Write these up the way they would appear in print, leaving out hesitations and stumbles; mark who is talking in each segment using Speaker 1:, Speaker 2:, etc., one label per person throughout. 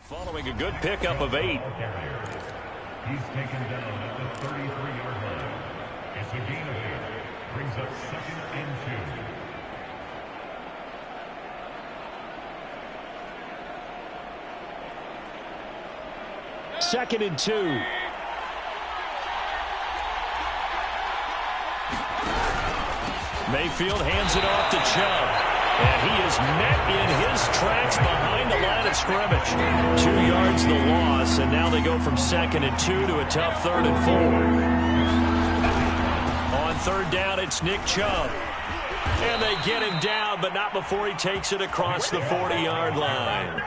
Speaker 1: Following a good pickup of 8.
Speaker 2: He's taken down at the 33-yard line. It's a gain of 8. Brings up 2nd and 2.
Speaker 1: 2nd and 2. Mayfield hands it off to Chubb. And he is met in his tracks behind the line of scrimmage. 2 yards the loss, and now they go from 2nd and 2 to a tough 3rd and 4. On 3rd down, it's Nick Chubb. And they get him down, but not before he takes it across the 40-yard line.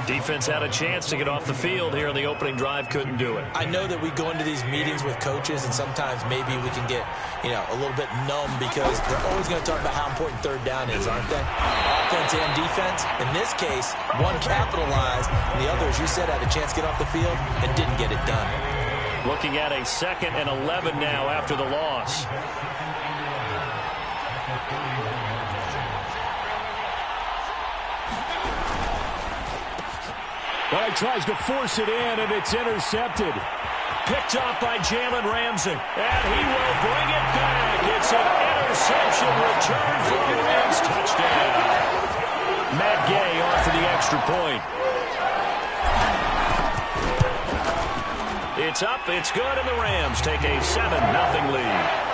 Speaker 1: Defense had a chance to get off the field here in the opening drive, couldn't do it.
Speaker 3: I know that we go into these meetings with coaches, and sometimes maybe we can get, a little bit numb because they're always going to talk about how important 3rd down is, aren't they? Offense and defense. In this case, one capitalized, and the other, as you said, had a chance to get off the field and didn't get it done.
Speaker 1: Looking at a 2nd and 11 now after the loss.
Speaker 4: Well, he tries to force it in, and it's intercepted.
Speaker 1: Picked off by Jalen Ramsey. And he will bring it back. It's an interception return for a Rams touchdown. Matt Gay off for the extra point. It's up, it's good, and the Rams take a 7-0 lead.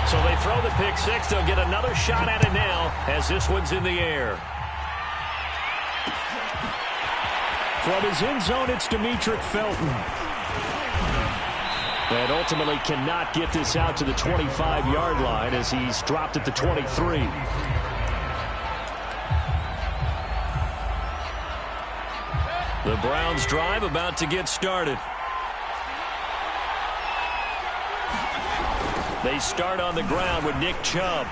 Speaker 1: So they throw the pick six. They'll get another shot at it now as this one's in the air.
Speaker 4: From his end zone, it's Demetric Felton. And ultimately cannot get this out to the 25-yard line as he's dropped at the 23.
Speaker 1: The Browns drive about to get started. They start on the ground with Nick Chubb.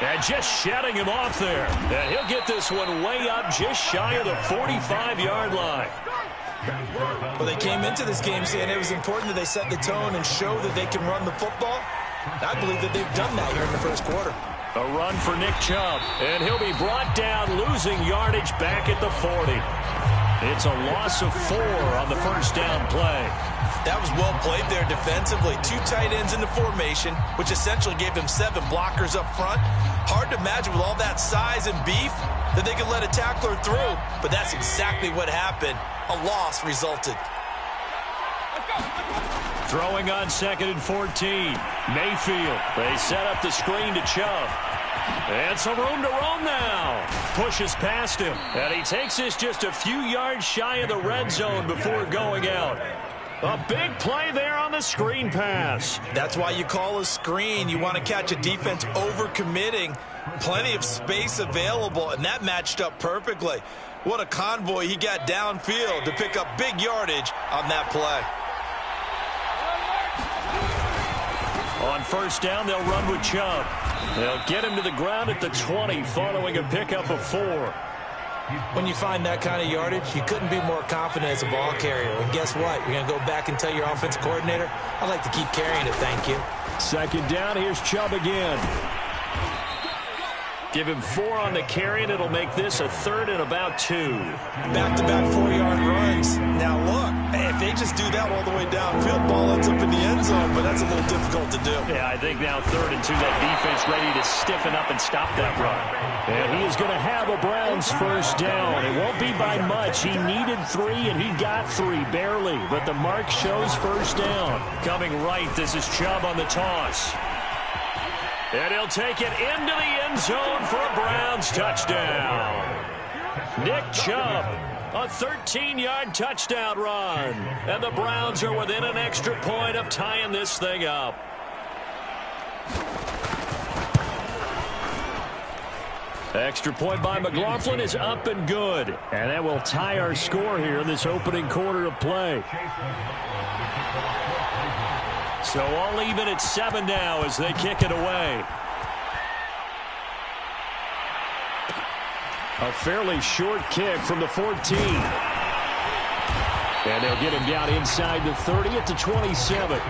Speaker 1: And just shutting him off there. And he'll get this one way up just shy of the 45-yard line.
Speaker 3: Well, they came into this game saying it was important that they set the tone and show that they can run the football. I believe that they've done that here in the first quarter.
Speaker 1: A run for Nick Chubb. And he'll be brought down, losing yardage back at the 40. It's a loss of 4 on the first down play.
Speaker 3: That was well played there defensively. 2 tight ends in the formation, which essentially gave them 7 blockers up front. Hard to imagine with all that size and beef that they could let a tackler through, but that's exactly what happened. A loss resulted.
Speaker 1: Throwing on 2nd and 14. Mayfield. They set up the screen to Chubb. And some room to roam now. Pushes past him. And he takes this just a few yards shy of the red zone before going out. A big play there on the screen pass.
Speaker 3: That's why you call a screen. You want to catch a defense overcommitting. Plenty of space available, and that matched up perfectly. What a convoy he got downfield to pick up big yardage on that play.
Speaker 1: On first down, they'll run with Chubb. They'll get him to the ground at the 20 following a pickup of 4.
Speaker 3: When you find that kind of yardage, you couldn't be more confident as a ball carrier. And guess what? You're going to go back and tell your offensive coordinator, I'd like to keep carrying it, thank you.
Speaker 4: 2nd down, here's Chubb again.
Speaker 1: Give him 4 on the carry, and it'll make this a 3rd and about 2.
Speaker 3: Back-to-back 4-yard runs. Now, look, if they just do that all the way downfield, ball ends up in the end zone, but that's a little difficult to do.
Speaker 1: Yeah, I think now 3rd and 2, that defense ready to stiffen up and stop that run.
Speaker 4: And he is going to have a Browns first down. It won't be by much. He needed 3, and he got 3, barely. But the mark shows first down.
Speaker 1: Coming right, this is Chubb on the toss. And he'll take it into the end zone for a Browns touchdown. Nick Chubb, a 13-yard touchdown run. And the Browns are within an extra point of tying this thing up. Extra point by McLaughlin is up and good.
Speaker 4: And that will tie our score here in this opening quarter of play.
Speaker 1: So all even at 7 now as they kick it away.
Speaker 4: A fairly short kick from the 14. And they'll get him down inside the 30 at the 27.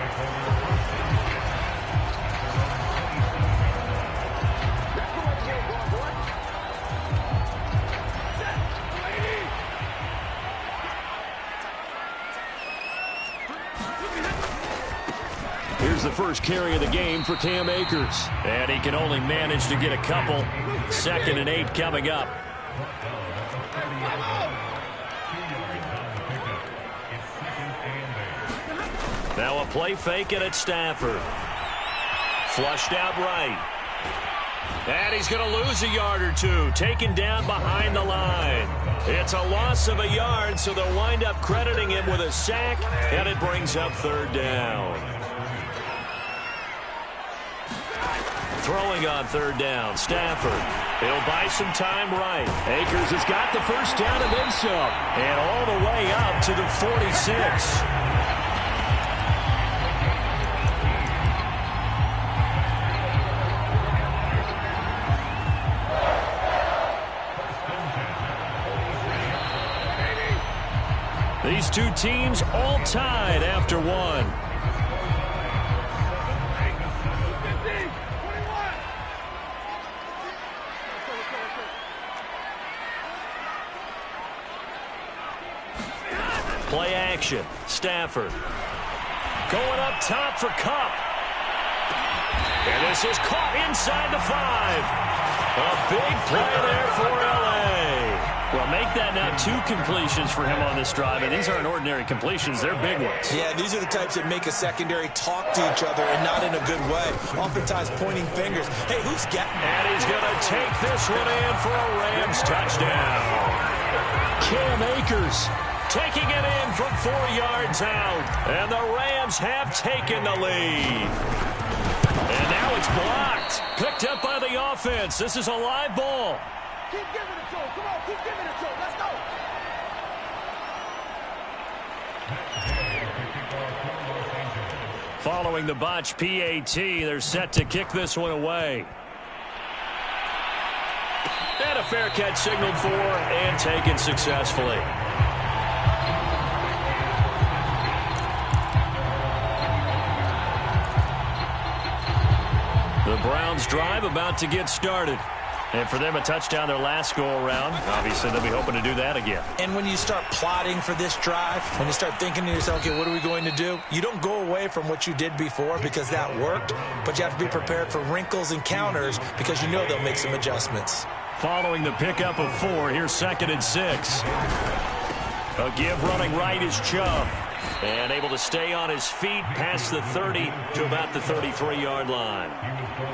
Speaker 4: Here's the first carry of the game for Cam Akers. And he can only manage to get a couple. 2nd and 8 coming up. Now a play fake and it's Stafford. Flushed out right. And he's going to lose a yard or two. Taken down behind the line. It's a loss of a yard, so they'll wind up crediting him with a sack, and it brings up 3rd down. Throwing on 3rd down, Stafford. He'll buy some time right. Akers has got the first down and then some. And all the way up to the 46. These two teams all tied after one. Play action. Stafford. Going up top for Kupp. And this is caught inside the 5. A big play there for L.A. Well, make that now 2 completions for him on this drive. And these aren't ordinary completions. They're big ones.
Speaker 3: Yeah, these are the types that make a secondary talk to each other and not in a good way. Oftentimes pointing fingers. Hey, who's got...
Speaker 1: And he's going to take this one in for a Rams touchdown.
Speaker 4: Cam Akers
Speaker 1: taking it in from 4 yards out. And the Rams have taken the lead. And now it's blocked. Picked up by the offense. This is a live ball.
Speaker 5: Keep giving it to him. Come on, keep giving it to him. Let's go.
Speaker 1: Following the botch PAT, they're set to kick this one away. And a fair catch signaled for and taken successfully. The Browns drive about to get started. And for them, a touchdown their last go-around. Obviously, they'll be hoping to do that again.
Speaker 3: And when you start plotting for this drive, when you start thinking to yourself, okay, what are we going to do? You don't go away from what you did before because that worked, but you have to be prepared for wrinkles and counters because you know they'll make some adjustments.
Speaker 1: Following the pickup of 4, here's 2nd and 6. A give running right is Chubb. And able to stay on his feet past the 30 to about the 33-yard line.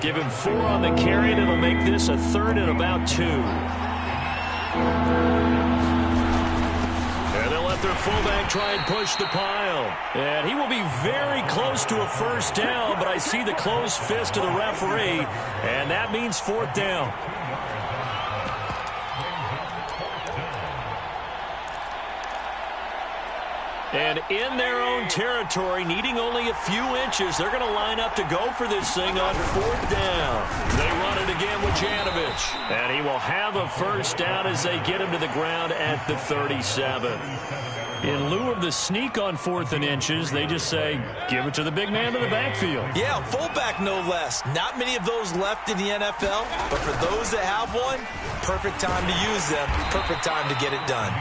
Speaker 1: Give him 4 on the carry, and it'll make this a 3rd and about 2. And they'll let their fullback try and push the pile. And he will be very close to a first down, but I see the closed fist of the referee, and that means 4th down. And in their own territory, needing only a few inches, they're going to line up to go for this thing on 4th down. They run it again with Janovich. And he will have a first down as they get him to the ground at the 37. In lieu of the sneak on 4th and inches, they just say, give it to the big man to the backfield.
Speaker 3: Yeah, fullback no less. Not many of those left in the NFL, but for those that have one, perfect time to use them, perfect time to get it done.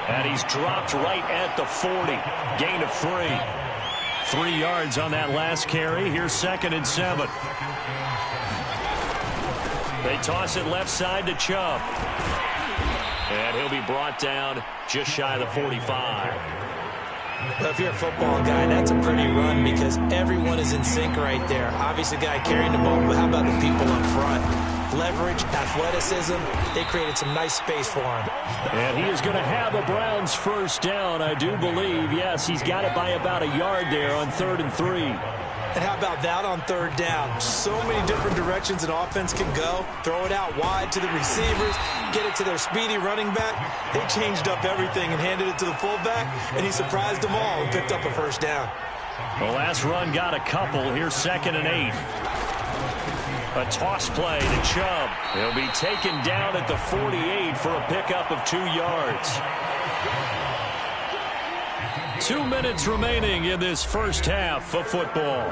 Speaker 1: And he's dropped right at the 40. Gain of 3. 3 yards on that last carry. Here's 2nd and 7. They toss it left side to Chubb. And he'll be brought down just shy of the 45.
Speaker 3: Well, if you're a football guy, that's a pretty run because everyone is in sync right there. Obviously, the guy carrying the ball, but how about the people up front? Leverage, athleticism, they created some nice space for him.
Speaker 4: And he is going to have a Browns first down, I do believe. Yes, he's got it by about a yard there on 3rd and 3.
Speaker 3: And how about that on 3rd down? So many different directions an offense can go. Throw it out wide to the receivers, get it to their speedy running back. They changed up everything and handed it to the fullback, and he surprised them all and picked up a first down.
Speaker 1: The last run got a couple. Here's 2nd and 8. A toss play to Chubb. He'll be taken down at the 48 for a pickup of 2 yards. 2 minutes remaining in this first half of football.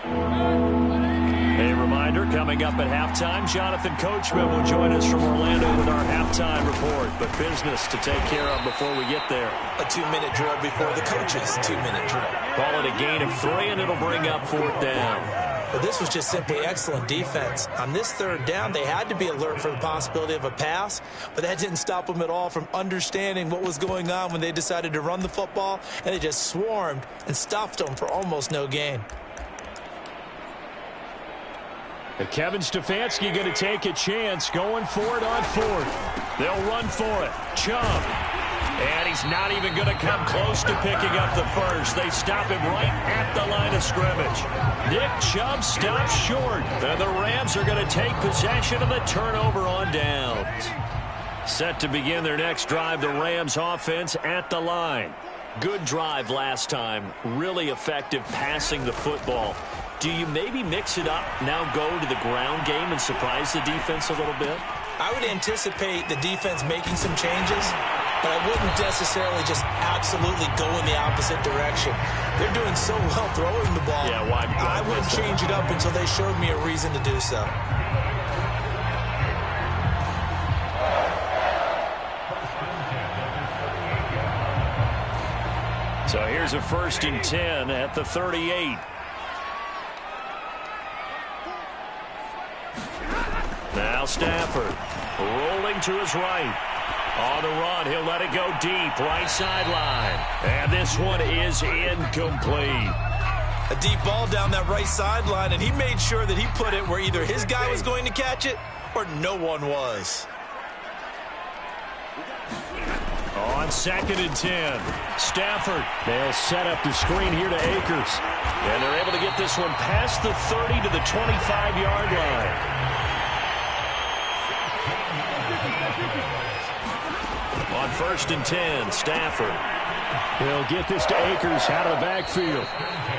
Speaker 1: A reminder, coming up at halftime, Jonathan Coachman will join us from Orlando with our halftime report. But business to take care of before we get there.
Speaker 3: A 2-minute drill before the coach's 2-minute drill.
Speaker 1: Call it a gain of 3, and it'll bring up 4th down.
Speaker 3: But this was just simply excellent defense. On this 3rd down, they had to be alert for the possibility of a pass, but that didn't stop them at all from understanding what was going on when they decided to run the football, and they just swarmed and stuffed them for almost no gain.
Speaker 1: And Kevin Stefanski going to take a chance going for it on 4th. They'll run for it. Chubb. And he's not even going to come close to picking up the first. They stop him right at the line of scrimmage. Nick Chubb stops short. And the Rams are going to take possession of the turnover on downs. Set to begin their next drive, the Rams offense at the line. Good drive last time. Really effective passing the football. Do you maybe mix it up, now go to the ground game and surprise the defense a little bit?
Speaker 3: I would anticipate the defense making some changes, but I wouldn't necessarily just absolutely go in the opposite direction. They're doing so well throwing the ball.
Speaker 1: Yeah, why
Speaker 3: I wouldn't change it up until they showed me a reason to do so.
Speaker 1: So here's a 1st and 10 at the 38. Now Stafford rolling to his right. On the run, he'll let it go deep, right sideline. And this one is incomplete.
Speaker 3: A deep ball down that right sideline, and he made sure that he put it where either his guy was going to catch it or no one was.
Speaker 1: On 2nd and 10, Stafford. They'll set up the screen here to Akers. And they're able to get this one past the 30 to the 25-yard line. On 1st and 10, Stafford. He'll get this to Akers out of the backfield.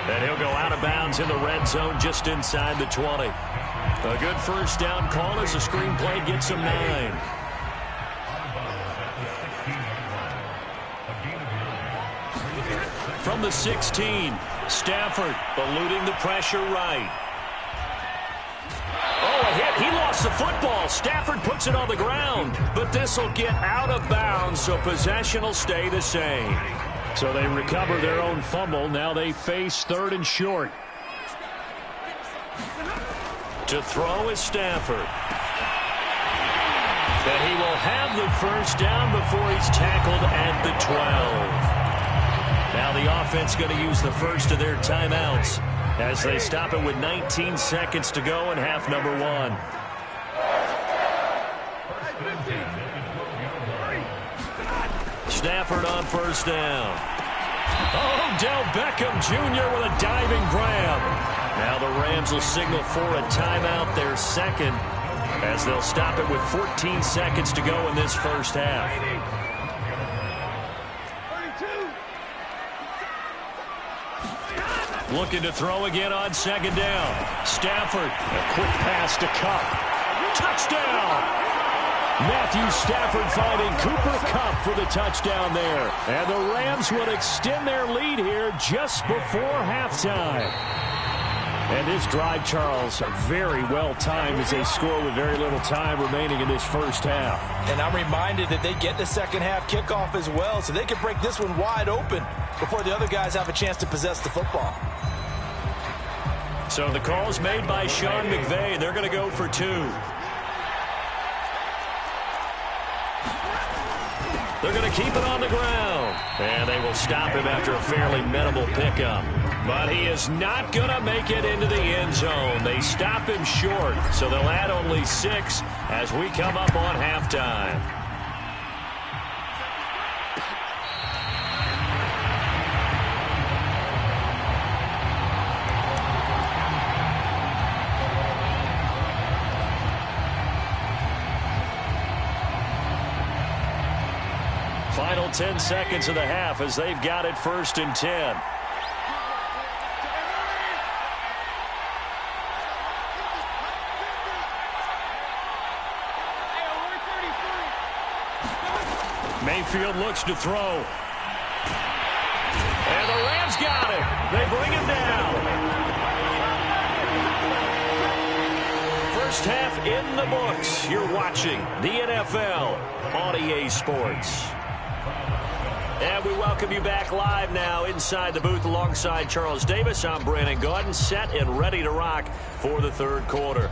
Speaker 1: And he'll go out of bounds in the red zone just inside the 20. A good 1st down call as the screen play gets him 9. From the 16, Stafford eluding the pressure right. Oh, a hit. He lost the football. Stafford puts it on the ground. But this will get out of bounds, so possession will stay the same. So they recover their own fumble. Now they face 3rd and short. To throw is Stafford. And he will have the 1st down before he's tackled at the 12. Now the offense going to use the first of their timeouts as they stop it with 19 seconds to go in half number 1. Stafford on 1st down. Oh, Del Beckham Jr. with a diving grab. Now the Rams will signal for a timeout, their 2nd, as they'll stop it with 14 seconds to go in this first half. Looking to throw again on 2nd down. Stafford, a quick pass to Kupp. Touchdown! Matthew Stafford finding Cooper Kupp for the touchdown there. And the Rams would extend their lead here just before halftime. And this drive, Charles, very well timed as they score with very little time remaining in this first half.
Speaker 3: And I'm reminded that they get the second half kickoff as well, so they can break this one wide open before the other guys have a chance to possess the football.
Speaker 1: So the call is made by Sean McVay. They're going to go for 2. They're going to keep it on the ground. And they will stop him after a fairly minimal pickup. But he is not going to make it into the end zone. They stop him short, so they'll add only 6 as we come up on halftime. Final 10 seconds of the half as they've got it 1st and 10. Mayfield looks to throw. And the Rams got him. They bring him down. First half in the books. You're watching the NFL on EA Sports. And we welcome you back live now inside the booth alongside Charles Davis. I'm Brandon Gaudin, set and ready to rock for the third quarter.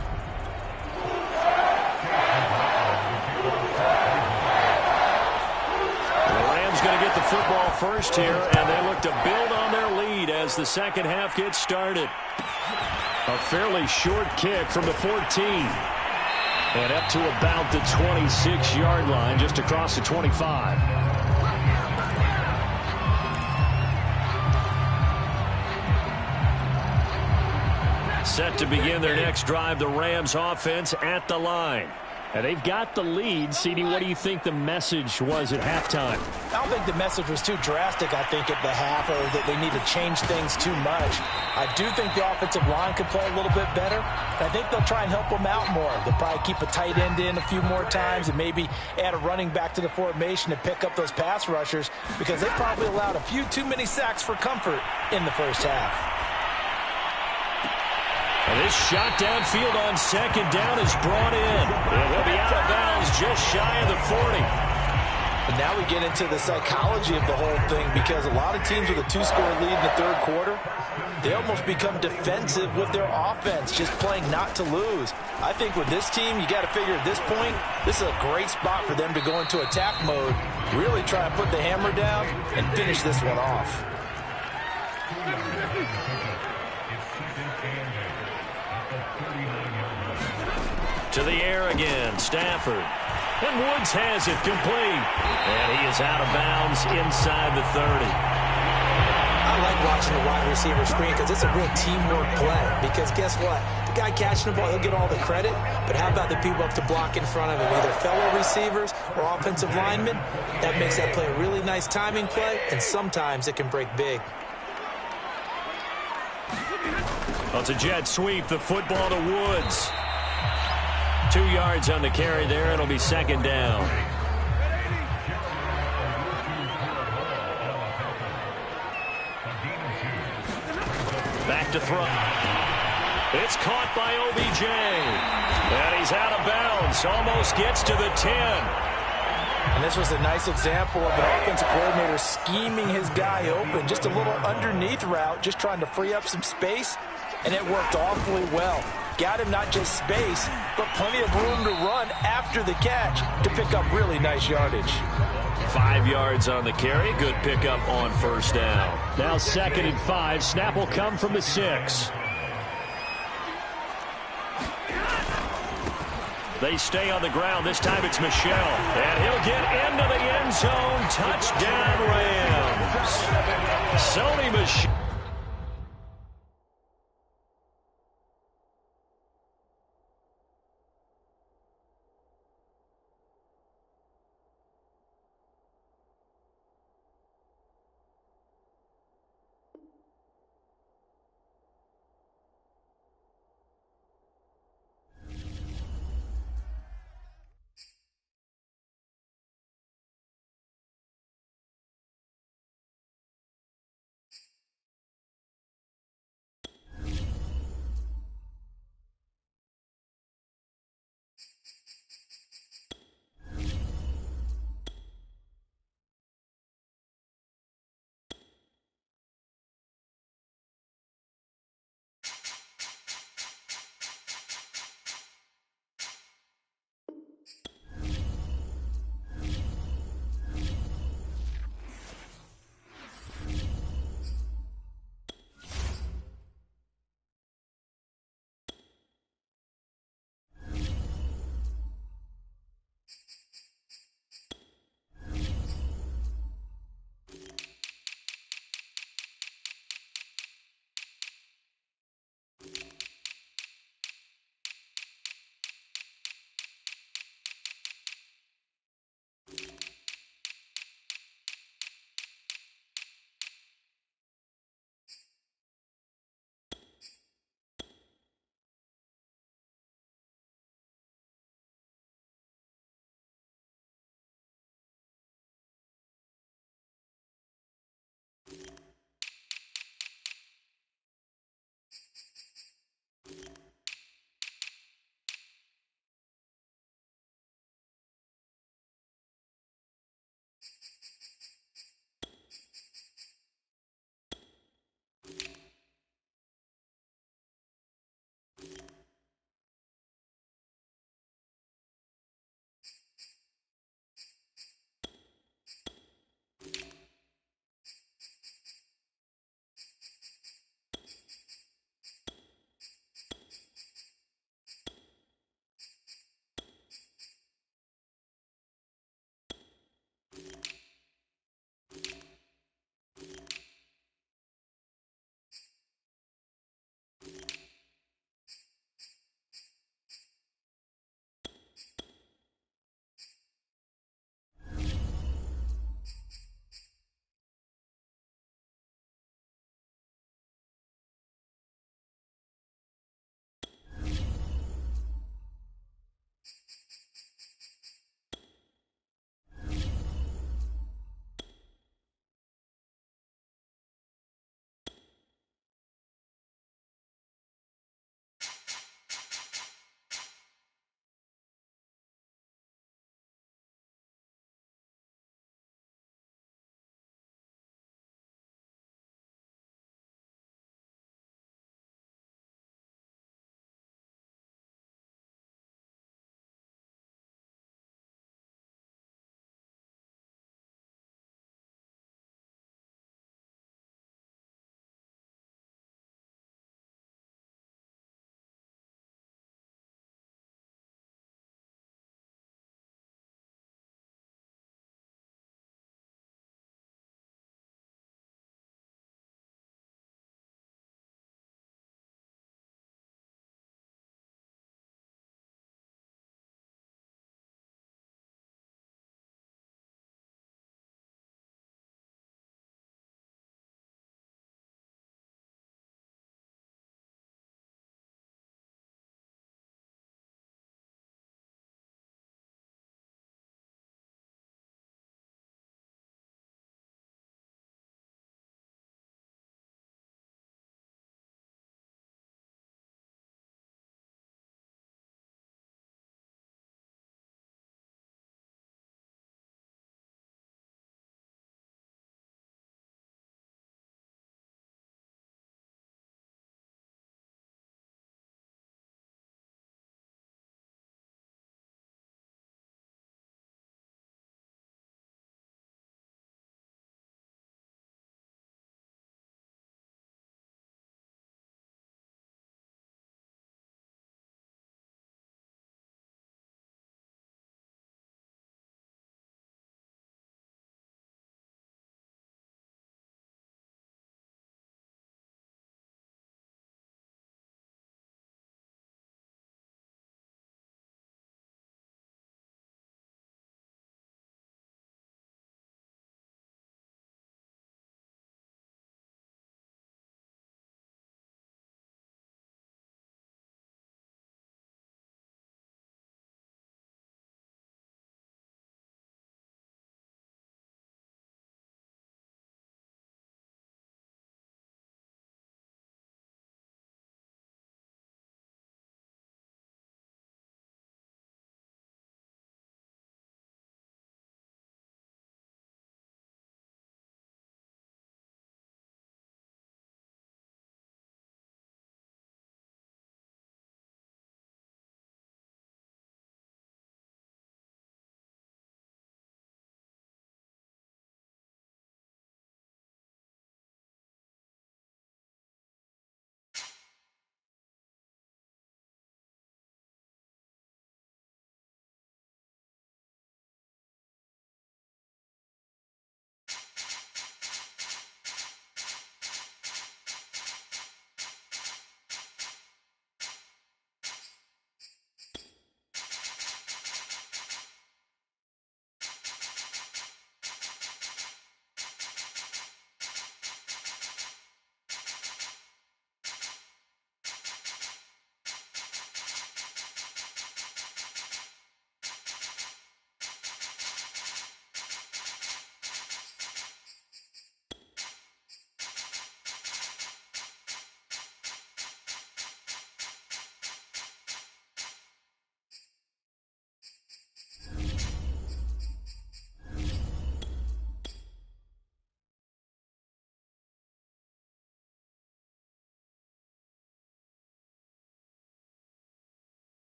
Speaker 1: Going to get the football first here, and they look to build on their lead as the second half gets started. A fairly short kick from the 14. And up to about the 26-yard line, just across the 25. Set to begin their next drive, the Rams offense at the line. And they've got the lead. CD, what do you think the message was at halftime?
Speaker 3: I don't think the message was too drastic, I think, at the half, or that they need to change things too much. I do think the offensive line could play a little bit better. I think they'll try and help them out more. They'll probably keep a tight end in a few more times and maybe add a running back to the formation to pick up those pass rushers, because they probably allowed a few too many sacks for comfort in the first half.
Speaker 1: And this shot downfield on second down is brought in. And he'll be out of bounds just shy of the 40.
Speaker 3: And now we get into the psychology of the whole thing, because a lot of teams with a two-score lead in the third quarter, they almost become defensive with their offense, just playing not to lose. I think with this team, you got to figure at this point, this is a great spot for them to go into attack mode, really try to put the hammer down and finish this one off.
Speaker 1: To the air again, Stafford. And Woods has it complete. And he is out of bounds inside the 30.
Speaker 3: I like watching the wide receiver screen because it's a real teamwork play. Because guess what? The guy catching the ball, he'll get all the credit. But how about the people up to block in front of him? Either fellow receivers or offensive linemen. That makes that play a really nice timing play. And sometimes it can break big.
Speaker 1: Well, it's a jet sweep. The football to Woods. 2 yards on the carry there. It'll be second down. Back to throw. It's caught by OBJ. And he's out of bounds. Almost gets to the 10.
Speaker 3: And this was a nice example of an offensive coordinator scheming his guy open. Just a little underneath route, just trying to free up some space. And it worked awfully well. Got him not just space, but plenty of room to run after the catch to pick up really nice yardage.
Speaker 1: 5 yards on the carry. Good pickup on first down. Now 2nd and 5. Snap will come from the 6. They stay on the ground. This time it's Michel. And he'll get into the end zone. Touchdown, Rams. Sony Michel.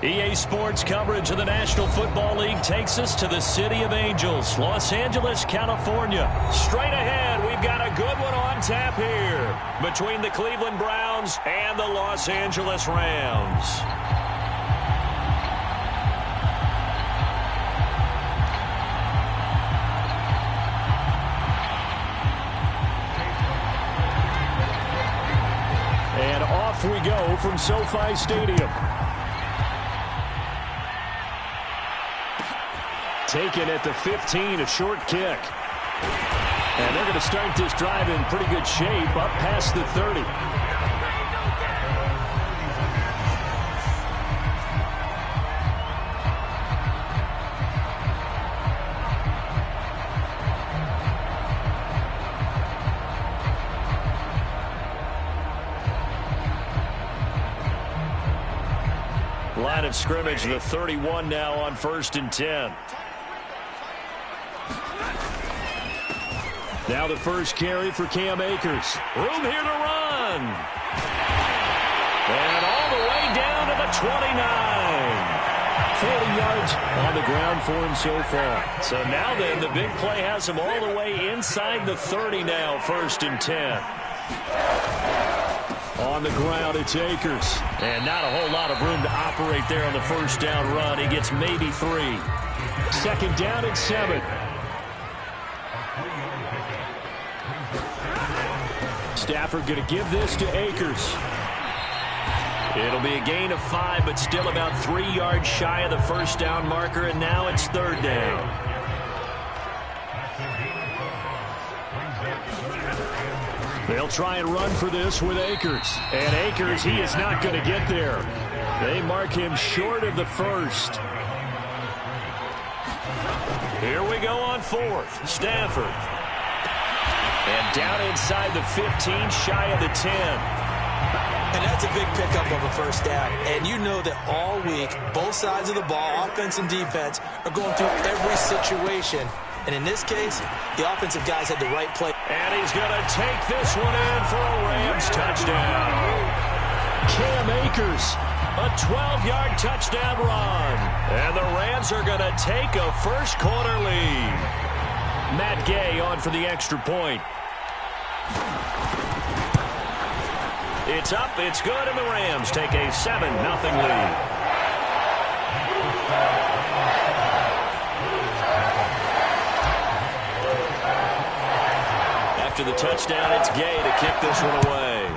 Speaker 1: EA Sports coverage of the National Football League takes us to the City of Angels, Los Angeles, California. Straight ahead, we've got a good one on tap here between the Cleveland Browns and the Los Angeles Rams. And off we go from SoFi Stadium. Taken at the 15, a short kick. And they're going to start this drive in pretty good shape up past the 30. Line of scrimmage, the 31 now on 1st and 10. Now the first carry for Cam Akers. Room here to run. And all the way down to the 29. 40 yards on the ground for him so far. So now then, the big play has him all the way inside the 30 now, 1st and 10. On the ground, it's Akers. And not a whole lot of room to operate there on the first down run. He gets maybe 3. 2nd down and 7. Stafford going to give this to Akers. It'll be a gain of 5, but still about 3 yards shy of the first down marker, and now it's 3rd down. They'll try and run for this with Akers. And Akers, he is not going to get there. They mark him short of the first. Here we go on 4th. Stafford. And down inside the 15, shy of the 10.
Speaker 3: And that's a big pickup of a first down. And you know that all week, both sides of the ball, offense and defense, are going through every situation. And in this case, the offensive guys had the right play.
Speaker 1: And he's going to take this one in for a Rams touchdown. Cam Akers, a 12-yard touchdown run. And the Rams are going to take a first-quarter lead. Matt Gay on for the extra point. It's up, it's good, and the Rams take a 7-0 lead. After the touchdown, it's Gay to kick this one away.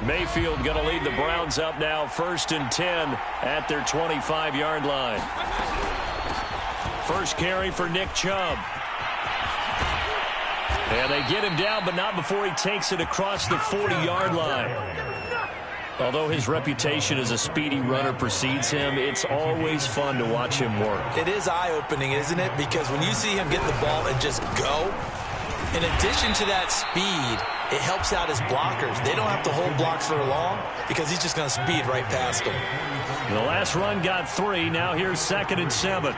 Speaker 1: Mayfield going to lead the Browns up now, 1st and 10 at their 25-yard line. First carry for Nick Chubb. And they get him down, but not before he takes it across the 40-yard line. Although his reputation as a speedy runner precedes him, it's always fun to watch him work.
Speaker 3: It is eye-opening, isn't it? Because when you see him get the ball and just go, in addition to that speed, it helps out his blockers. They don't have to hold blocks for long because he's just going to speed right past them.
Speaker 1: The last run got 3. Now here's 2nd and 7.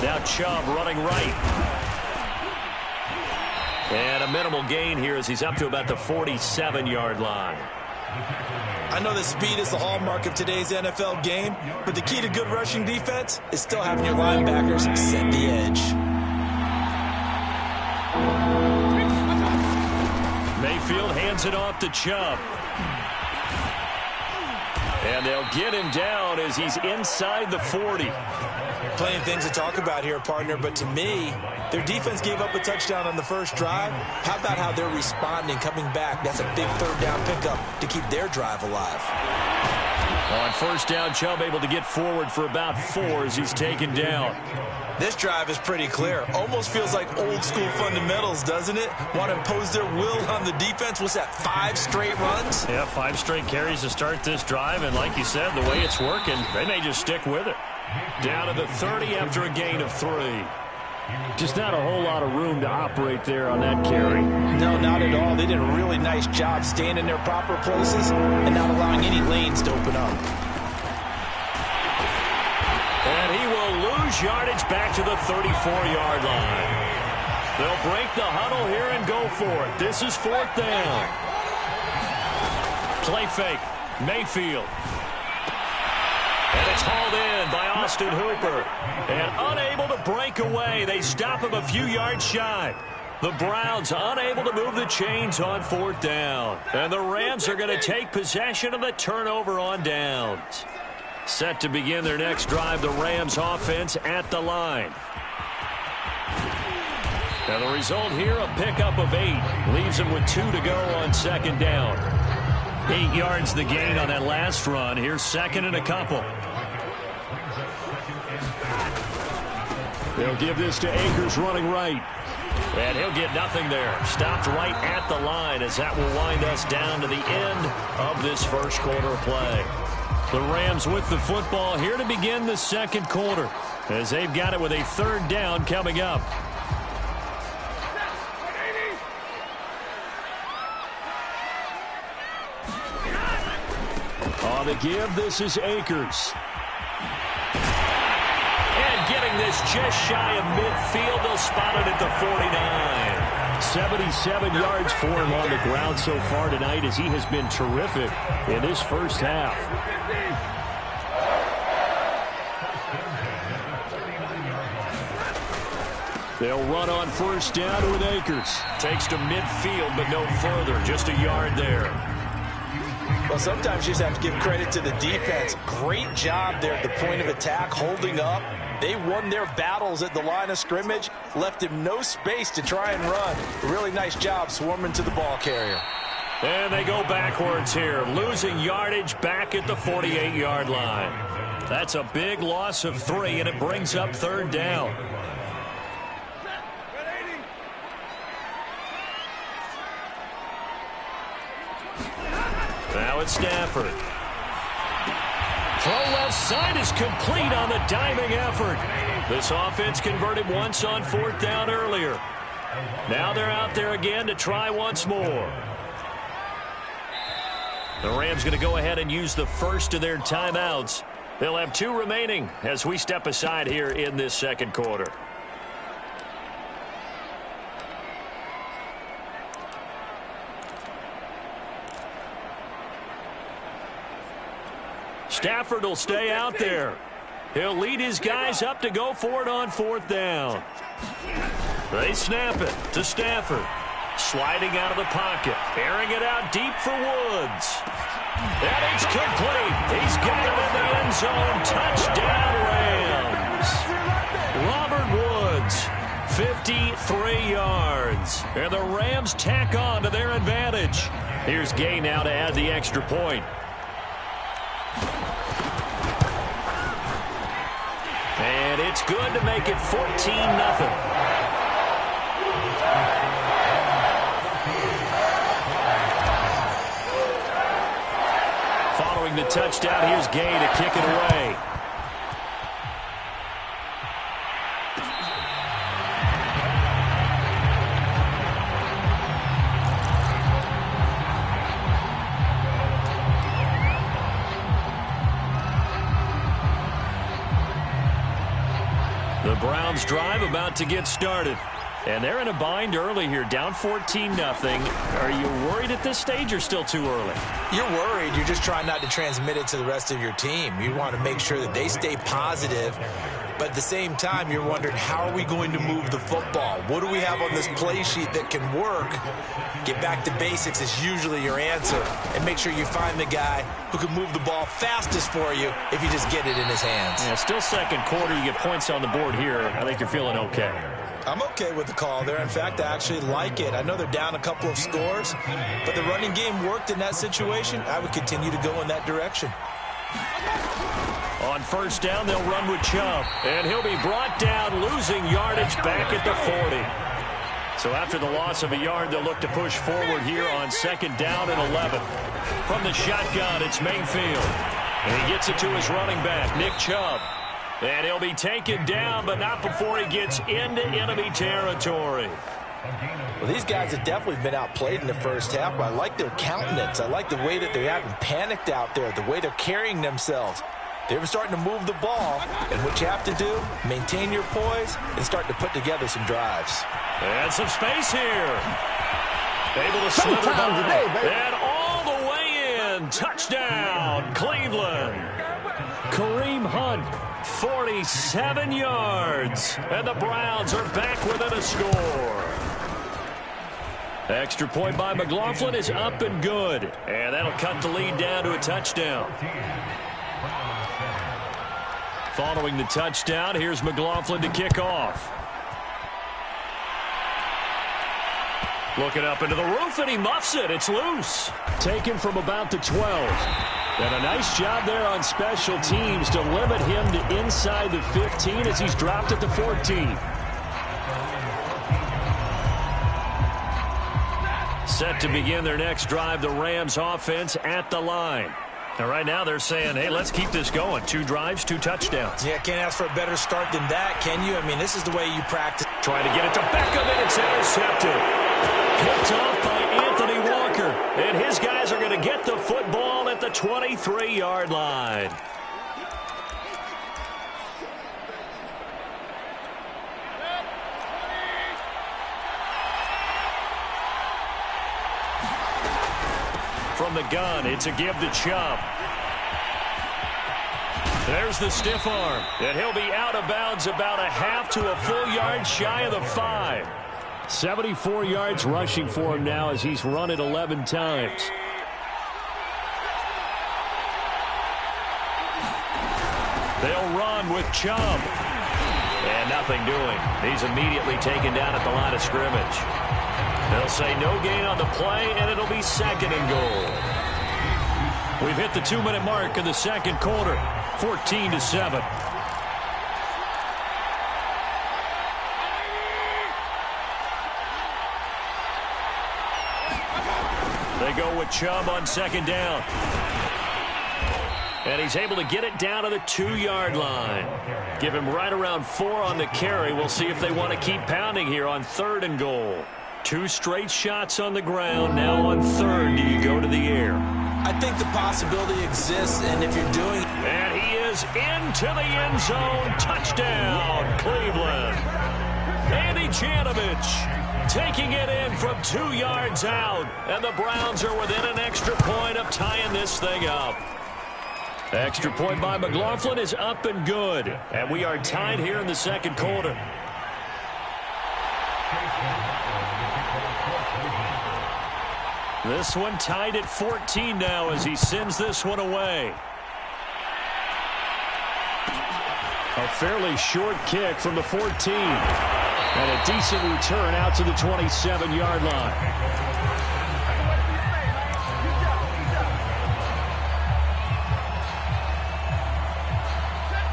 Speaker 1: Now Chubb running right. And a minimal gain here as he's up to about the 47-yard line.
Speaker 3: I know that speed is the hallmark of today's NFL game, but the key to good rushing defense is still having your linebackers set the edge.
Speaker 1: Mayfield hands it off to Chubb. And they'll get him down as he's inside the 40.
Speaker 3: Plenty of things to talk about here, partner, but to me, their defense gave up a touchdown on the first drive. How about how they're responding, coming back? That's a big 3rd down pickup to keep their drive alive.
Speaker 1: On first down, Chubb able to get forward for about 4 as he's taken down.
Speaker 3: This drive is pretty clear. Almost feels like old school fundamentals, doesn't it? Want to impose their will on the defense. What's that, 5 straight runs?
Speaker 1: Yeah, 5 straight carries to start this drive. And like you said, the way it's working, they may just stick with it. Down to the 30 after a gain of 3. Just not a whole lot of room to operate there on that carry.
Speaker 3: No, not at all. They did a really nice job staying in their proper places and not allowing any lanes to open up.
Speaker 1: And he will lose yardage back to the 34-yard line. They'll break the huddle here and go for it. This is 4th down. Play fake. Mayfield. And it's hauled in by Austin Hooper. And unable to break away. They stop him a few yards shy. The Browns unable to move the chains on 4th down. And the Rams are going to take possession of the turnover on downs. Set to begin their next drive, the Rams offense at the line. Now the result here, a pickup of 8. Leaves them with 2 to go on 2nd down. 8 yards the gain on that last run. Here's 2nd and a couple. They'll give this to Akers running right. And he'll get nothing there. Stopped right at the line as that will wind us down to the end of this first quarter of play. The Rams with the football here to begin the 2nd quarter as they've got it with a 3rd down coming up. On the give, this is Akers. And getting this just shy of midfield, they'll spot it at the 49. 77 yards for him on the ground so far tonight as he has been terrific in this first half. They'll run on first down with Akers. Takes to midfield, but no further. Just a yard there.
Speaker 3: Well, sometimes you just have to give credit to the defense. Great job there at the point of attack, holding up. They won their battles at the line of scrimmage, left him no space to try and run. Really nice job swarming to the ball carrier.
Speaker 1: And they go backwards here, losing yardage back at the 48-yard line. That's a big loss of 3, and it brings up 3rd down. Now it's Stafford. Throw left side is complete on the diving effort. This offense converted once on 4th down earlier. Now they're out there again to try once more. The Rams going to go ahead and use the first of their timeouts. They'll have 2 remaining as we step aside here in this 2nd quarter. Stafford will stay out there. He'll lead his guys up to go for it on 4th down. They snap it to Stafford. Sliding out of the pocket. Airing it out deep for Woods. And it's complete. He's got it in the end zone. Touchdown, Rams. Robert Woods, 53 yards. And the Rams tack on to their advantage. Here's Gay now to add the extra point. And it's good to make it 14-0. Following the touchdown, here's Gay to kick it away. The Browns drive about to get started. And they're in a bind early here, down 14-0. Are you worried at this stage or still too early?
Speaker 3: You're worried. You're just trying not to transmit it to the rest of your team. You want to make sure that they stay positive. But at the same time, you're wondering, how are we going to move the football? What do we have on this play sheet that can work? Get back to basics is usually your answer. And make sure you find the guy who can move the ball fastest for you if you just get it in his hands.
Speaker 1: Yeah, still 2nd quarter. You get points on the board here. I think you're feeling okay.
Speaker 3: I'm okay with the call there. In fact, I actually like it. I know they're down a couple of scores, but the running game worked in that situation. I would continue to go in that direction.
Speaker 1: On first down, they'll run with Chubb. And he'll be brought down, losing yardage back at the 40. So after the loss of a yard, they'll look to push forward here on second down and 11. From the shotgun, it's Mayfield. And he gets it to his running back, Nick Chubb. And he'll be taken down, but not before he gets into enemy territory.
Speaker 3: Well, these guys have definitely been outplayed in the first half, but I like their countenance. I like the way that they haven't panicked out there, the way they're carrying themselves. They're starting to move the ball, and what you have to do, maintain your poise and start to put together some drives.
Speaker 1: And some space here. Able to slither by. And all the way in. Touchdown, Cleveland. Kareem Hunt, 47 yards. And the Browns are back within a score. Extra point by McLaughlin is up and good. And that'll cut the lead down to a touchdown. Following the touchdown, here's McLaughlin to kick off. Looking up into the roof, and he muffs it. It's loose. Taken from about the 12. And a nice job there on special teams to limit him to inside the 15 as he's dropped at the 14. Set to begin their next drive, the Rams offense at the line. And right now they're saying, hey, let's keep this going. 2 drives, 2 touchdowns.
Speaker 3: Yeah, can't ask for a better start than that, can you? I mean, this is the way you practice.
Speaker 1: Trying to get it to Beckham, and it's intercepted. Picked off by Anthony Walker. And his guys are going to get the football at the 23-yard line. From the gun, it's a give to Chubb. There's the stiff arm, and he'll be out of bounds about a half to a full yard shy of the 5. 74 yards rushing for him now as he's run it 11 times. They'll run with Chubb. And nothing doing. He's immediately taken down at the line of scrimmage. They'll say no gain on the play, and it'll be second and goal. We've hit the 2-minute mark in the second quarter, 14-7. They go with Chubb on second down. And he's able to get it down to the 2-yard line. Give him right around 4 on the carry. We'll see if they want to keep pounding here on third and goal. 2 straight shots on the ground. Now on third, do you go to the air?
Speaker 3: I think the possibility exists, and if you're doing...
Speaker 1: And he is into the end zone. Touchdown, Cleveland. Andy Janovich taking it in from 2 yards out. And the Browns are within an extra point of tying this thing up. Extra point by McLaughlin is up and good. And we are tied here in the second quarter. This one tied at 14 now as he sends this one away. A fairly short kick from the 14. And a decent return out to the 27-yard line.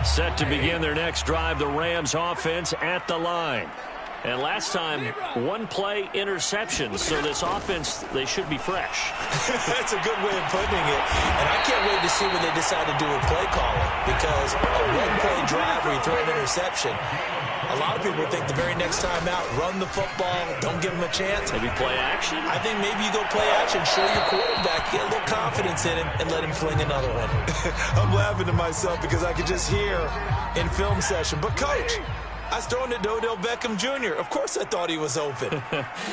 Speaker 1: Set to begin their next drive, the Rams offense at the line. And last time, 1-play interception, so this offense, they should be fresh.
Speaker 3: That's a good way of putting it. And I can't wait to see what they decide to do with play calling, because a 1-play drive where you throw an interception, a lot of people think the very next time out, run the football, don't give them a chance.
Speaker 1: Maybe play action?
Speaker 3: I think maybe you go play action, show your quarterback, get a little confidence in him, and let him fling another one. I'm laughing to myself because I could just hear in film session, but Coach, I was throwing it to Odell Beckham Jr. Of course I thought he was open.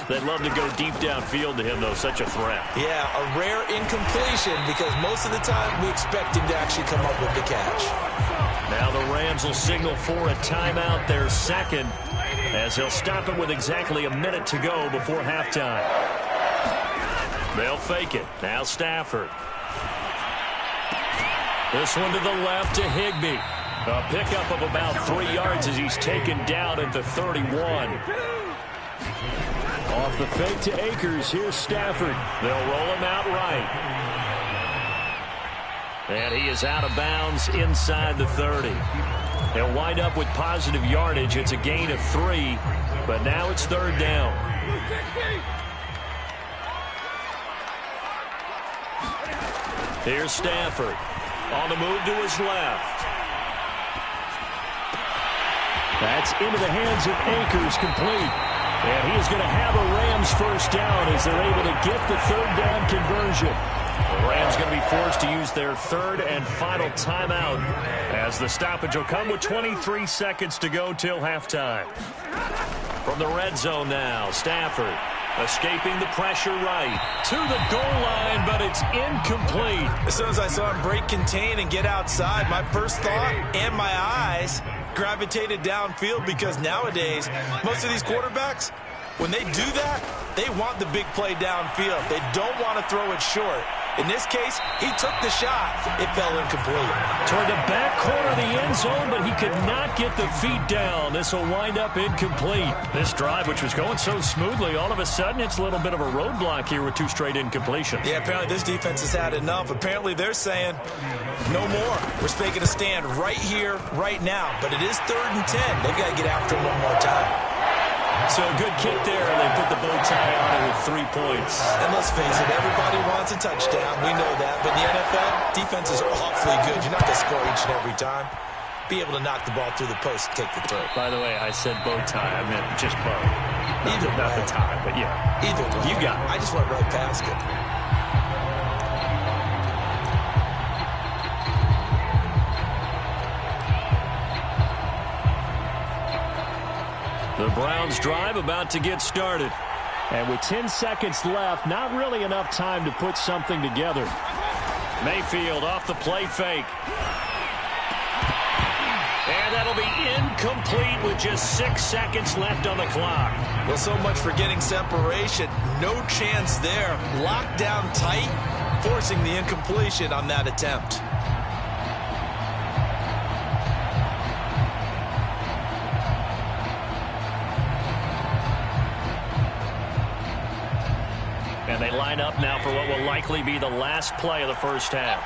Speaker 1: They'd love to go deep downfield to him, though. Such a threat.
Speaker 3: Yeah, a rare incompletion because most of the time we expect him to actually come up with the catch.
Speaker 1: Now the Rams will signal for a timeout, their second, as they'll stop it with exactly a minute to go before halftime. They'll fake it. Now Stafford. This one to the left to Higbee. A pickup of about 3 yards as he's taken down at the 31. Off the fake to Akers. Here's Stafford. They'll roll him out right. And he is out of bounds inside the 30. He'll wind up with positive yardage. It's a gain of 3, but now it's third down. Here's Stafford on the move to his left. That's into the hands of Akers, complete. And he is going to have a Rams first down as they're able to get the third down conversion. The Rams going to be forced to use their third and final timeout as the stoppage will come with 23 seconds to go till halftime. From the red zone now, Stafford escaping the pressure right to the goal line, but it's incomplete.
Speaker 3: As soon as I saw him break contain and get outside, my first thought and my eyes gravitated downfield, because nowadays most of these quarterbacks, when they do that, they want the big play downfield. They don't want to throw it short. In this case, he took the shot. It fell incomplete.
Speaker 1: Toward the back corner of the end zone, but he could not get the feet down. This will wind up incomplete. This drive, which was going so smoothly, all of a sudden it's a little bit of a roadblock here with 2 straight incompletions.
Speaker 3: Yeah, apparently this defense has had enough. Apparently they're saying, no more. We're taking a stand right here, right now. But it is 3rd and 10. They've got to get after him one more time.
Speaker 1: So a good kick there, and they put the bow tie on it with 3 points.
Speaker 3: And let's face it, everybody wants a touchdown. We know that. But in the NFL, defenses are awfully good. You're not going to score each and every time. Be able to knock the ball through the post and kick the throw.
Speaker 1: By the way, I said bow tie. I meant just bow.
Speaker 3: Either
Speaker 1: not the tie, but yeah.
Speaker 3: Either way.
Speaker 1: You got it.
Speaker 3: I just went right past it.
Speaker 1: The Browns drive about to get started. And with 10 seconds left, not really enough time to put something together. Mayfield off the play fake. And that'll be incomplete with just 6 seconds left on the clock.
Speaker 3: Well, so much for getting separation. No chance there. Locked down tight, forcing the incompletion on that attempt.
Speaker 1: And they line up now for what will likely be the last play of the first half.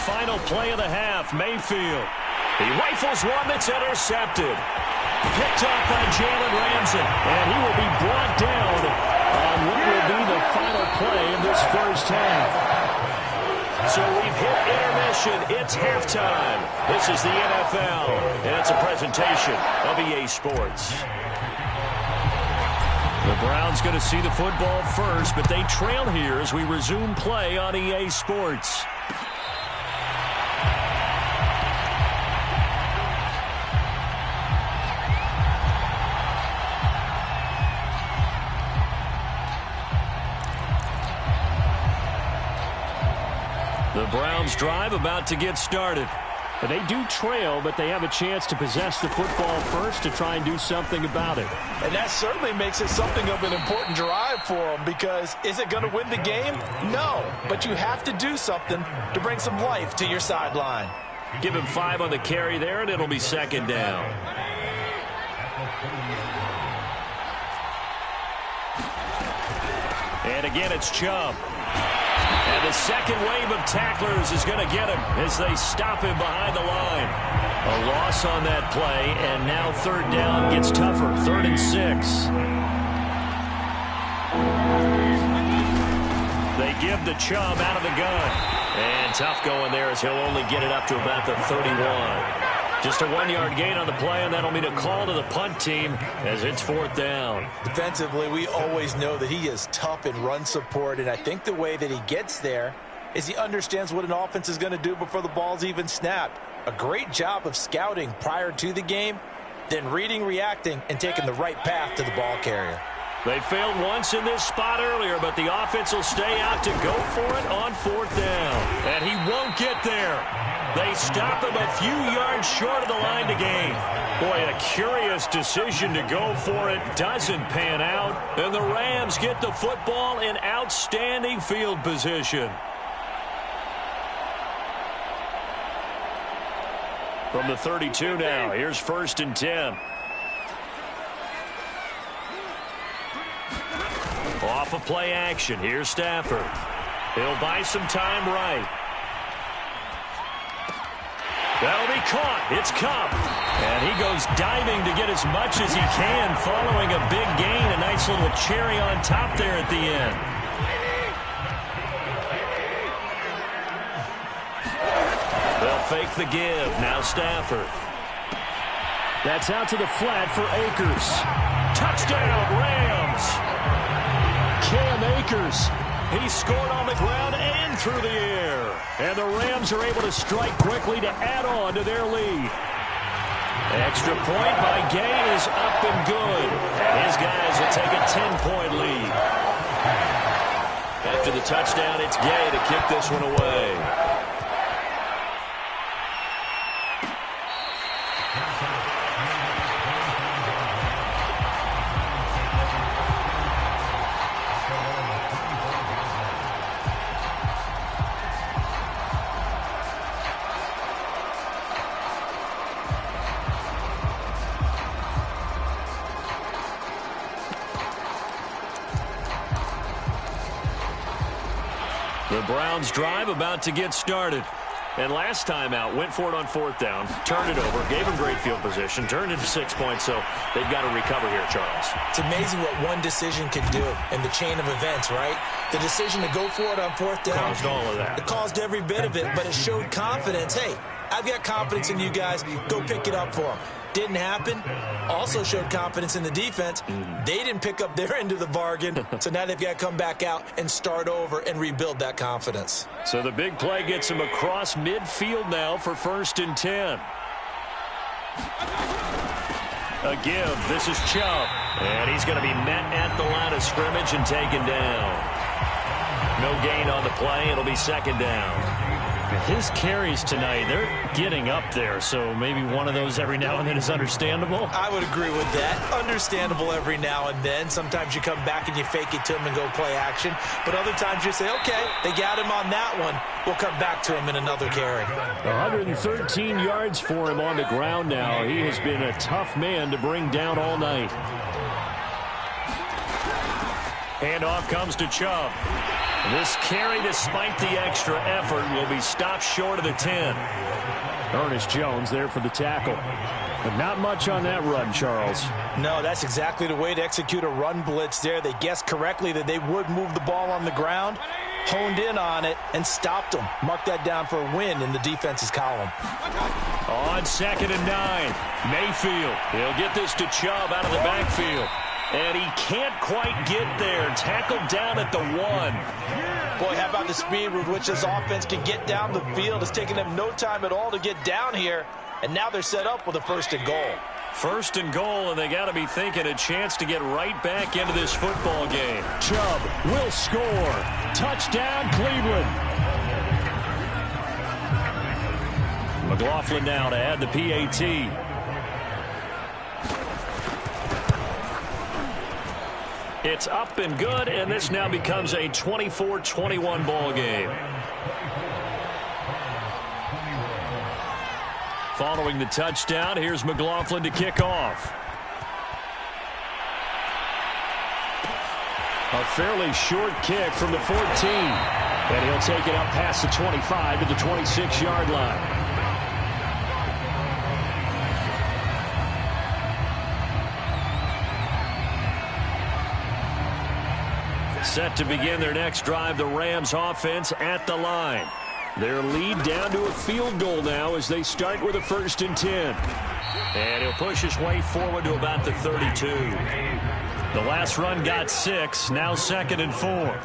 Speaker 1: Final play of the half, Mayfield. He rifles one that's intercepted. Picked off by Jalen Ramsey. And he will be brought down on what will be the final play of this first half. So we've hit intermission. It's halftime. This is the NFL, and it's a presentation of EA Sports. The Browns going to see the football first, but they trail here as we resume play on EA Sports. The Browns drive about to get started. They do trail, but they have a chance to possess the football first to try and do something about it.
Speaker 3: And that certainly makes it something of an important drive for them, because is it going to win the game? No, but you have to do something to bring some life to your sideline.
Speaker 1: Give him 5 on the carry there, and it'll be second down. And again, it's Chubb. And the second wave of tacklers is going to get him as they stop him behind the line. A loss on that play, and now third down gets tougher. 3rd and 6. They give the Chubb out of the gun. And tough going there as he'll only get it up to about the 31. Just a 1-yard gain on the play, and that'll mean a call to the punt team as it's 4th down.
Speaker 3: Defensively, we always know that he is tough in run support, and I think the way that he gets there is he understands what an offense is going to do before the ball's even snapped. A great job of scouting prior to the game, then reading, reacting, and taking the right path to the ball carrier.
Speaker 1: They failed once in this spot earlier, but the offense will stay out to go for it on 4th down. And he won't get there. They stop him a few yards short of the line to gain. Boy, a curious decision to go for it. Doesn't pan out. And the Rams get the football in outstanding field position. From the 32 now, here's 1st and 10. Off of play action, here's Stafford. He'll buy some time right. That'll be caught. It's Kupp. And he goes diving to get as much as he can following a big gain. A nice little cherry on top there at the end. They'll fake the give. Now Stafford.
Speaker 4: That's out to the flat for Akers. Touchdown, Rams. Cam Akers.
Speaker 1: He scored on the ground and through the air.
Speaker 4: And the Rams are able to strike quickly to add on to their lead.
Speaker 1: Extra point by Gay is up and good. And his guys will take a 10-point lead. After the touchdown, it's Gay to kick this one away. The Browns drive about to get started. And last time out, went for it on 4th down, turned it over, gave them great field position, turned into 6 points, so they've got to recover here, Charles.
Speaker 3: It's amazing what one decision can do in the chain of events, right? The decision to go for it on 4th down.
Speaker 1: Caused all of that.
Speaker 3: It caused every bit of it, but it showed confidence. Hey, I've got confidence in you guys. Go pick it up for them. Didn't happen. Also showed confidence in the defense. They didn't pick up their end of the bargain, so now they've got to come back out and start over and rebuild that confidence.
Speaker 1: So the big play gets him across midfield now for 1st and 10. A give. This is Chubb. And he's going to be met at the line of scrimmage and taken down. No gain on the play. It'll be 2nd down.
Speaker 4: His carries tonight, they're getting up there, so maybe one of those every now and then is understandable.
Speaker 3: I would agree with that. Understandable every now and then. Sometimes you come back and you fake it to him and go play action. But other times you say, okay, they got him on that one. We'll come back to him in another carry.
Speaker 4: 113 yards for him on the ground now. He has been a tough man to bring down all night.
Speaker 1: Handoff comes to Chubb. This carry, despite the extra effort, will be stopped short of the 10.
Speaker 4: Ernest Jones there for the tackle. But not much on that run, Charles.
Speaker 3: No, that's exactly the way to execute a run blitz there. They guessed correctly that they would move the ball on the ground, honed in on it, and stopped them. Mark that down for a win in the defense's column.
Speaker 1: On 2nd and 9, Mayfield. He'll get this to Chubb out of the backfield. And he can't quite get there. Tackled down at the 1.
Speaker 3: Boy, how about the speed with which this offense can get down the field? It's taken them no time at all to get down here. And now they're set up with a 1st and goal.
Speaker 1: 1st and goal, and they got to be thinking a chance to get right back into this football game.
Speaker 4: Chubb will score. Touchdown, Cleveland.
Speaker 1: McLaughlin now to add the PAT. It's up and good, and this now becomes a 24-21 ball game. Following the touchdown, here's McLaughlin to kick off.
Speaker 4: A fairly short kick from the 14. And he'll take it up past the 25 to the 26-yard line.
Speaker 1: Set to begin their next drive, the Rams offense at the line. Their lead down to a field goal now as they start with a 1st and 10. And he'll push his way forward to about the 32. The last run got 6, now 2nd and 4.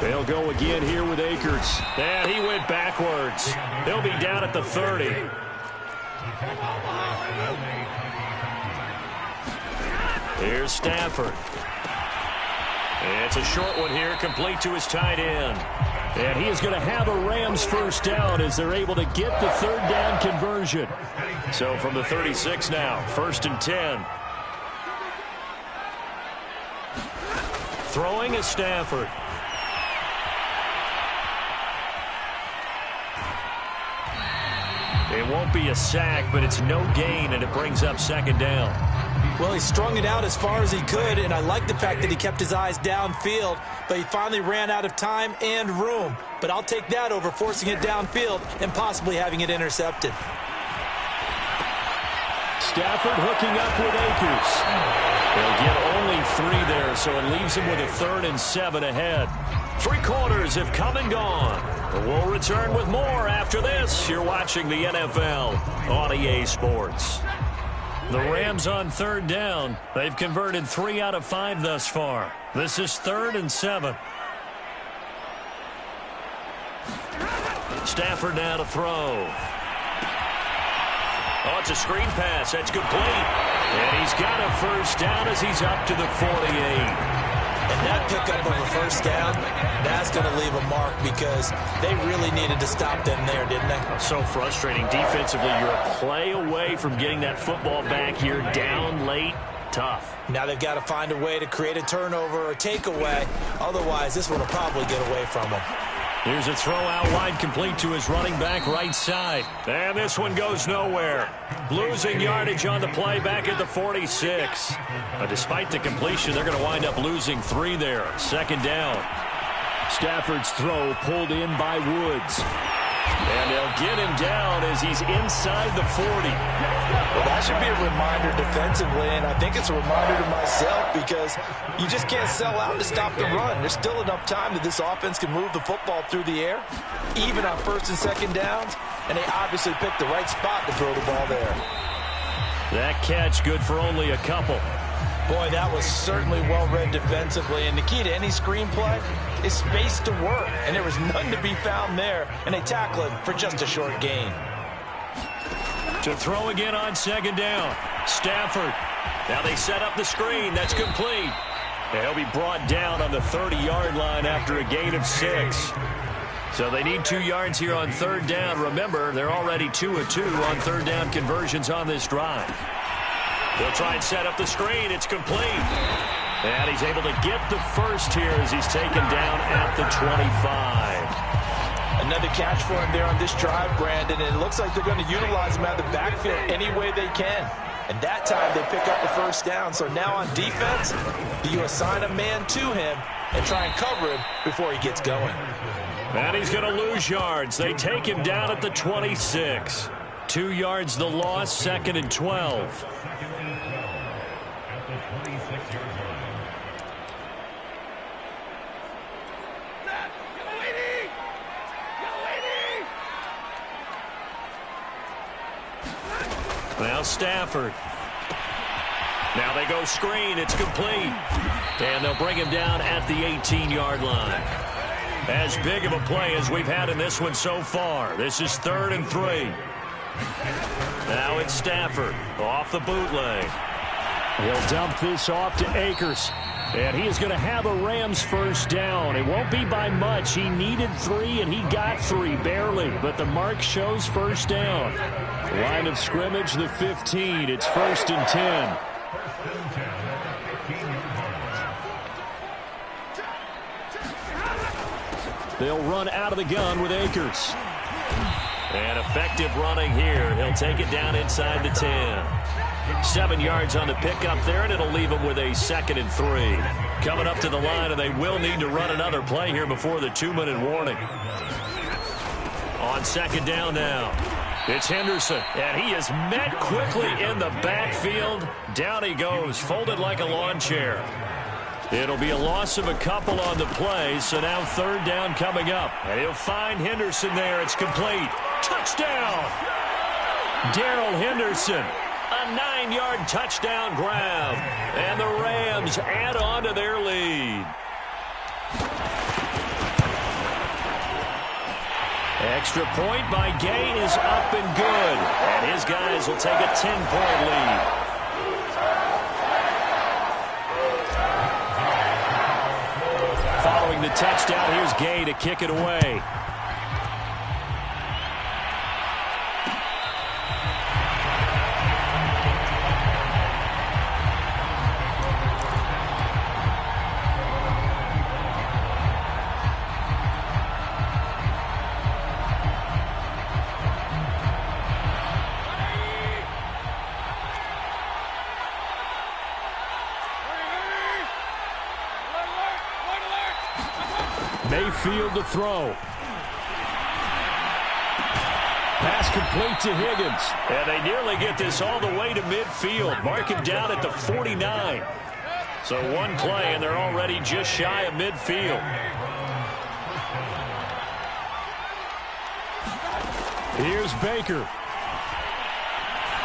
Speaker 1: They'll go again here with Akers. And he went backwards. He'll be down at the 30. Here's Stafford. It's a short one here, complete to his tight end.
Speaker 4: And he is going to have a Rams 1st down as they're able to get the 3rd down conversion.
Speaker 1: So from the 36 now, 1st and 10. Throwing is Stafford. It won't be a sack, but it's no gain, and it brings up second down.
Speaker 3: Well, he strung it out as far as he could, and I like the fact that he kept his eyes downfield, but he finally ran out of time and room. But I'll take that over forcing it downfield and possibly having it intercepted.
Speaker 1: Stafford hooking up with Akers. They'll get only 3 there, so it leaves him with a 3rd and 7 ahead. 3 quarters have come and gone. We'll return with more after this. You're watching the NFL on EA Sports. The Rams on 3rd down. They've converted 3 out of 5 thus far. This is 3rd and 7. Stafford now to throw. Oh, it's a screen pass. That's complete. And he's got a first down as he's up to the 48.
Speaker 3: And that pickup of a first down, that's going to leave a mark because they really needed to stop them there, didn't they?
Speaker 1: So frustrating. Defensively, you're a play away from getting that football back here down late. Tough.
Speaker 3: Now they've got to find a way to create a turnover or takeaway. Otherwise, this one will probably get away from them.
Speaker 1: Here's a throw out wide, complete to his running back right side. And this one goes nowhere. Losing yardage on the play back at the 46. But despite the completion, they're going to wind up losing 3 there. Second down. Stafford's throw pulled in by Woods. And they'll get him down as he's inside the 40.
Speaker 3: Well, that should be a reminder defensively, and I think it's a reminder to myself because you just can't sell out to stop the run. There's still enough time that this offense can move the football through the air, even on 1st and 2nd downs, and they obviously picked the right spot to throw the ball there.
Speaker 1: That catch good for only a couple.
Speaker 3: Boy, that was certainly well-read defensively, and the key to any screenplay is space to work, and there was none to be found there, and they tackle him for just a short gain.
Speaker 1: To throw again on 2nd down. Stafford. Now they set up the screen. That's complete. And he'll be brought down on the 30-yard line after a gain of 6. So they need 2 yards here on 3rd down. Remember, they're already 2 of 2 on 3rd down conversions on this drive. They'll try and set up the screen. It's complete. And he's able to get the first here as he's taken down at the 25.
Speaker 3: Another catch for him there on this drive, Brandon, and it looks like they're going to utilize him out of the backfield any way they can. And that time they pick up the first down. So now on defense, do you assign a man to him and try and cover him before he gets going?
Speaker 1: And he's going to lose yards. They take him down at the 26. 2 yards the loss, 2nd and 12. Now Stafford. Now they go screen. It's complete. And they'll bring him down at the 18-yard line. As big of a play as we've had in this one so far. This is 3rd and 3. Now it's Stafford off the bootleg. He'll dump this off to Akers. And he is going to have a Rams first down. It won't be by much. He needed 3, and he got 3, barely. But the mark shows first down. Line of scrimmage, the 15. It's 1st and 10. They'll run out of the gun with Akers. And effective running here. He'll take it down inside the 10. 7 yards on the pickup there, and it'll leave him with a 2nd and 3. Coming up to the line, and they will need to run another play here before the 2-minute warning. On 2nd down now, it's Henderson, and he is met quickly in the backfield. Down he goes, folded like a lawn chair. It'll be a loss of a couple on the play, so now 3rd down coming up. And he'll find Henderson there. It's complete. Touchdown! Darrell Henderson. A 9-yard touchdown grab. And the Rams add on to their lead. Extra point by Gay is up and good. And his guys will take a 10-point lead. Following the touchdown, here's Gay to kick it away.
Speaker 4: Mayfield to throw. Pass complete to Higgins.
Speaker 1: And they nearly get this all the way to midfield. Mark him down at the 49. So one play, and they're already just shy of midfield.
Speaker 4: Here's Baker.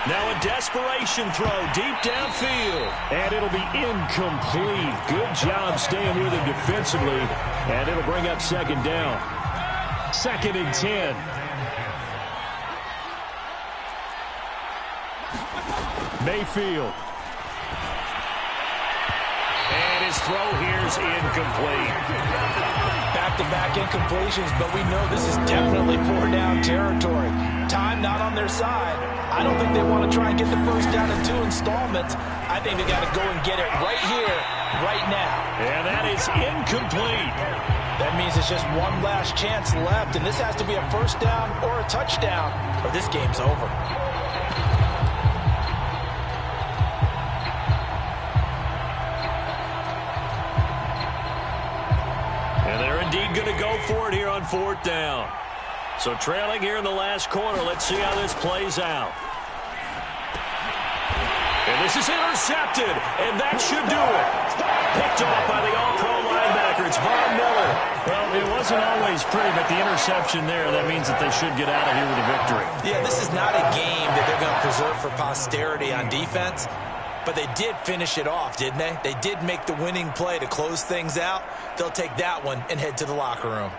Speaker 1: Now a desperation throw deep downfield.
Speaker 4: And it'll be incomplete. Good job staying with him defensively. And it'll bring up second down. 2nd and 10. Mayfield.
Speaker 1: And his throw here's incomplete.
Speaker 3: Back-to-back incompletions, but we know this is definitely 4-down territory. Time not on their side. I don't think they want to try and get the first down in 2 installments. I think they got to go and get it right here, right now.
Speaker 1: And that is incomplete.
Speaker 3: That means it's just one last chance left, and this has to be a first down or a touchdown, or this game's over.
Speaker 1: And they're indeed going to go for it here on 4th down. So trailing here in the last quarter. Let's see how this plays out. And this is intercepted, and that should do it. Picked off by the all-pro linebacker. It's Von Miller.
Speaker 4: Well, it wasn't always pretty, but the interception there, that means that they should get out of here with a victory.
Speaker 3: Yeah, this is not a game that they're going to preserve for posterity on defense, but they did finish it off, didn't they? They did make the winning play to close things out. They'll take that one and head to the locker room.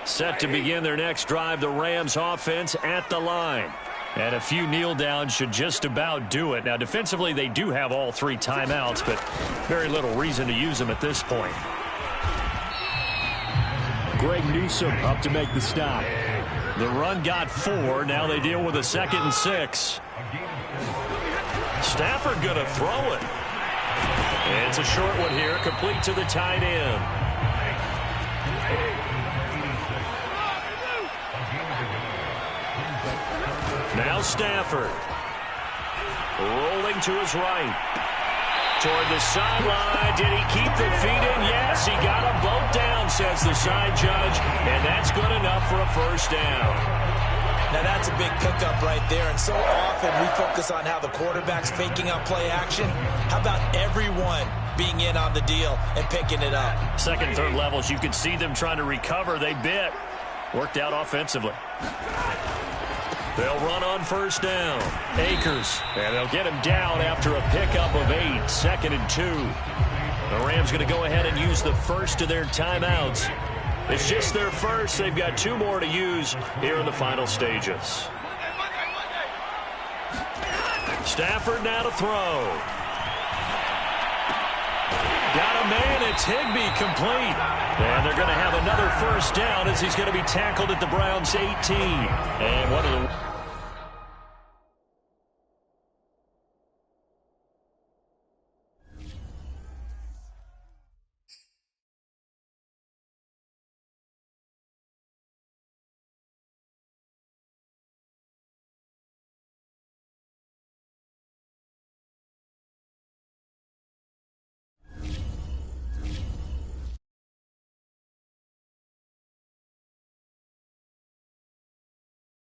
Speaker 1: Set to begin their next drive, the Rams offense at the line.
Speaker 4: And a few kneel downs should just about do it. Now, defensively, they do have all 3 timeouts, but very little reason to use them at this point. Greg Newsome up to make the stop.
Speaker 1: The run got 4. Now they deal with a 2nd and 6. Stafford going to throw it. And it's a short one here, complete to the tight end. Now Stafford. Rolling to his right. Toward the sideline. Did he keep the feet in? Yes, he got them both down, says the side judge. And that's good enough for a first down.
Speaker 3: Now that's a big pickup right there. And so often we focus on how the quarterback's faking out play action. How about everyone being in on the deal and picking it up?
Speaker 1: 2nd, 3rd levels, you could see them trying to recover. They bit. Worked out offensively. They'll run on first down. Akers. And they'll get him down after a pickup of 8. 2nd and 2. The Rams going to go ahead and use the first of their timeouts. It's just their first. They've got 2 more to use here in the final stages. Stafford now to throw. Got a man. It's Higbee, complete. And they're going to have another first down as he's going to be tackled at the Browns' 18. And one of the